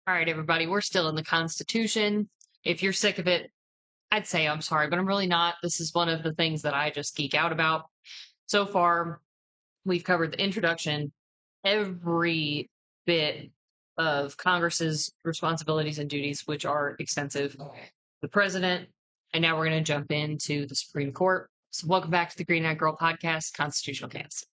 All right, everybody, we're still in the Constitution. If you're sick of it, I'd say I'm sorry, but I'm really not. This is one of the things that I just geek out about. So far, we've covered the introduction, every bit of Congress's responsibilities and duties, which are extensive, the president, and now we're going to jump into the Supreme Court. So, welcome back to the Green Eyed Girl podcast, Constitutional Chaos.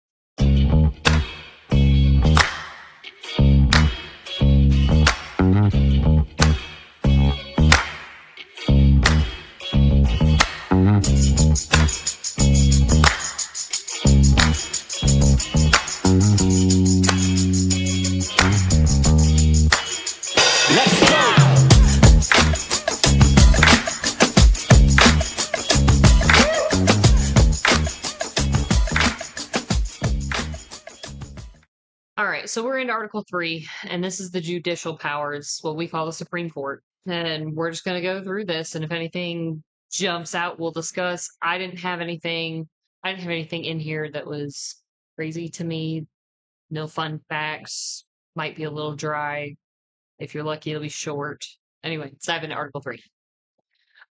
All right, so we're into Article 3, and this is the judicial powers, what we call the Supreme Court. And we're just going to go through this, and if anything jumps out, we'll discuss. I didn't have anything in here that was crazy to me. No fun facts. Might be a little dry. If you're lucky, it'll be short. Anyway, let's dive into Article 3.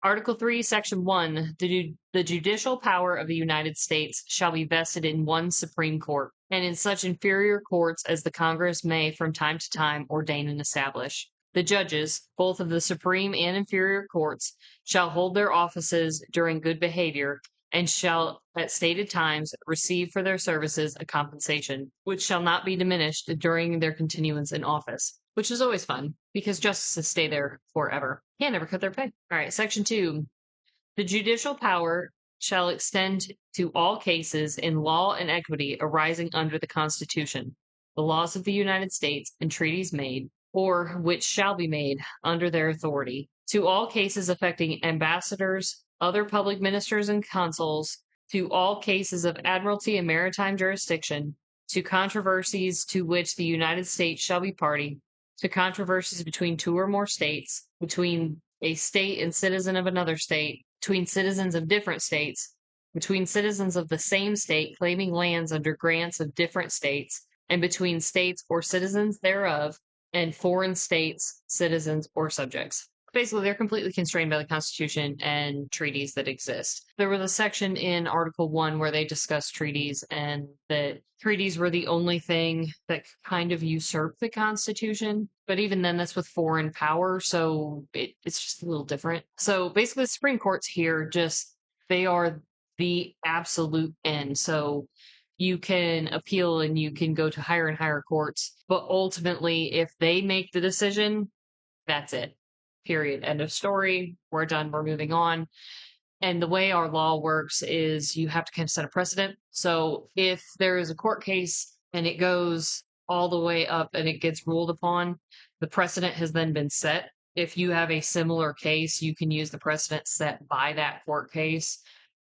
Article 3, Section 1, the judicial power of the United States shall be vested in one Supreme Court, and in such inferior courts as the Congress may from time to time ordain and establish. The judges, both of the Supreme and inferior courts, shall hold their offices during good behavior, and shall, at stated times, receive for their services a compensation, which shall not be diminished during their continuance in office. Which is always fun, because justices stay there forever. Can't never cut their pay. All right, Section 2. The judicial power shall extend to all cases in law and equity arising under the Constitution, the laws of the United States, and treaties made, or which shall be made under their authority, to all cases affecting ambassadors, other public ministers and consuls, to all cases of admiralty and maritime jurisdiction, to controversies to which the United States shall be party, to controversies between two or more states, between a state and citizen of another state, between citizens of different states, between citizens of the same state claiming lands under grants of different states, and between states or citizens thereof and foreign states, citizens, or subjects. Basically, they're completely constrained by the Constitution and treaties that exist. There was a section in Article 1 where they discussed treaties, and that treaties were the only thing that kind of usurped the Constitution. But even then, that's with foreign power, so it's just a little different. So basically, the Supreme Court's here, they are the absolute end. So you can appeal and you can go to higher and higher courts, but ultimately, if they make the decision, that's it. Period. End of story. We're done. We're moving on. And the way our law works is you have to kind of set a precedent. So if there is a court case and it goes all the way up and it gets ruled upon, the precedent has then been set. If you have a similar case, you can use the precedent set by that court case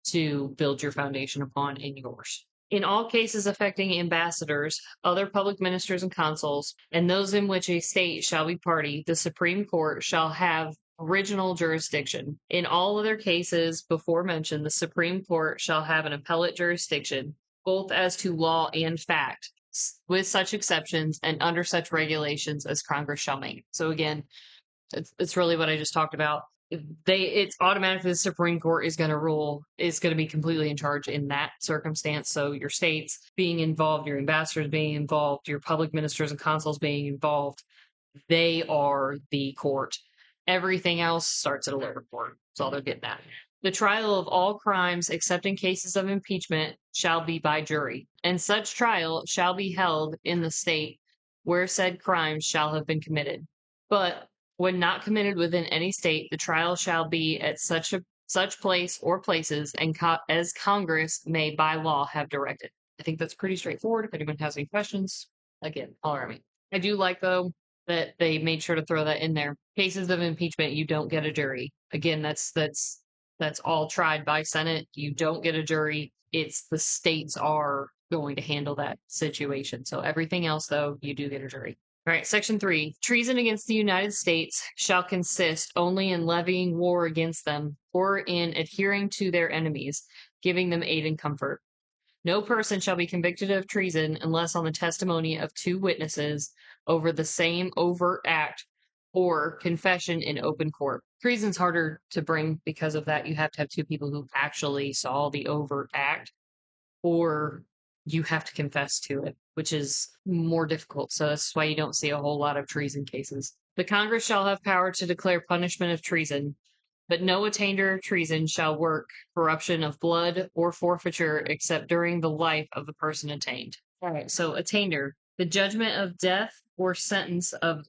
to build your foundation upon in yours. In all cases affecting ambassadors, other public ministers and consuls, and those in which a state shall be party, the Supreme Court shall have original jurisdiction. In all other cases before mentioned, the Supreme Court shall have an appellate jurisdiction, both as to law and fact, with such exceptions and under such regulations as Congress shall make. So again, it's really what I just talked about. It's automatically the Supreme Court is going to be completely in charge in that circumstance. So your states being involved, your ambassadors being involved, your public ministers and consuls being involved, they are the court. Everything else starts at a lower court. That's all they're getting at. The trial of all crimes, except in cases of impeachment, shall be by jury, and such trial shall be held in the state where said crimes shall have been committed. But when not committed within any state, the trial shall be at such place or places and as Congress may by law have directed. I think that's pretty straightforward. If anyone has any questions, again, holler at me. I do like, though, that they made sure to throw that in there. Cases of impeachment, you don't get a jury. Again, that's all tried by Senate. You don't get a jury. It's the states are going to handle that situation. So everything else, though, you do get a jury. All right, Section 3. Treason against the United States shall consist only in levying war against them or in adhering to their enemies, giving them aid and comfort. No person shall be convicted of treason unless on the testimony of two witnesses over the same overt act or confession in open court. Treason's harder to bring because of that. You have to have two people who actually saw the overt act, or you have to confess to it, which is more difficult. So that's why you don't see a whole lot of treason cases. The Congress shall have power to declare punishment of treason, but no attainder of treason shall work corruption of blood or forfeiture except during the life of the person attainted. All right, so attainder, the judgment of death or sentence of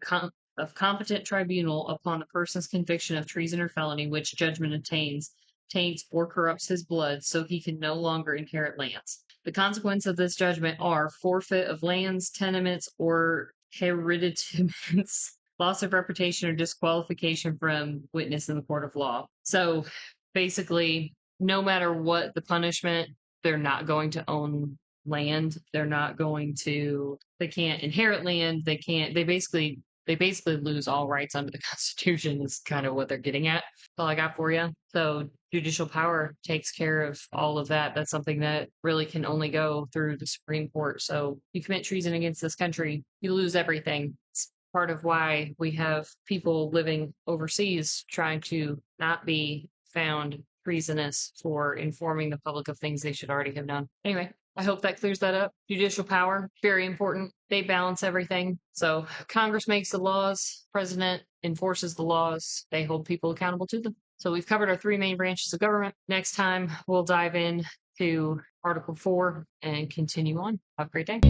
competent tribunal upon the person's conviction of treason or felony, which judgment taints or corrupts his blood, so he can no longer inherit lands. The consequence of this judgment are forfeit of lands, tenements, or hereditaments, loss of reputation, or disqualification from witness in the court of law. So basically, no matter what the punishment, they're not going to own land. They're not going to, they can't inherit land. They basically lose all rights under the Constitution is kind of what they're getting at. That's all I got for you. So judicial power takes care of all of that. That's something that really can only go through the Supreme Court. So you commit treason against this country, you lose everything. It's part of why we have people living overseas trying to not be found treasonous for informing the public of things they should already have done. Anyway, I hope that clears that up. Judicial power, very important. They balance everything. So Congress makes the laws, President enforces the laws, they hold people accountable to them. So we've covered our three main branches of government. Next time, we'll dive in to Article 4 and continue on. Have a great day.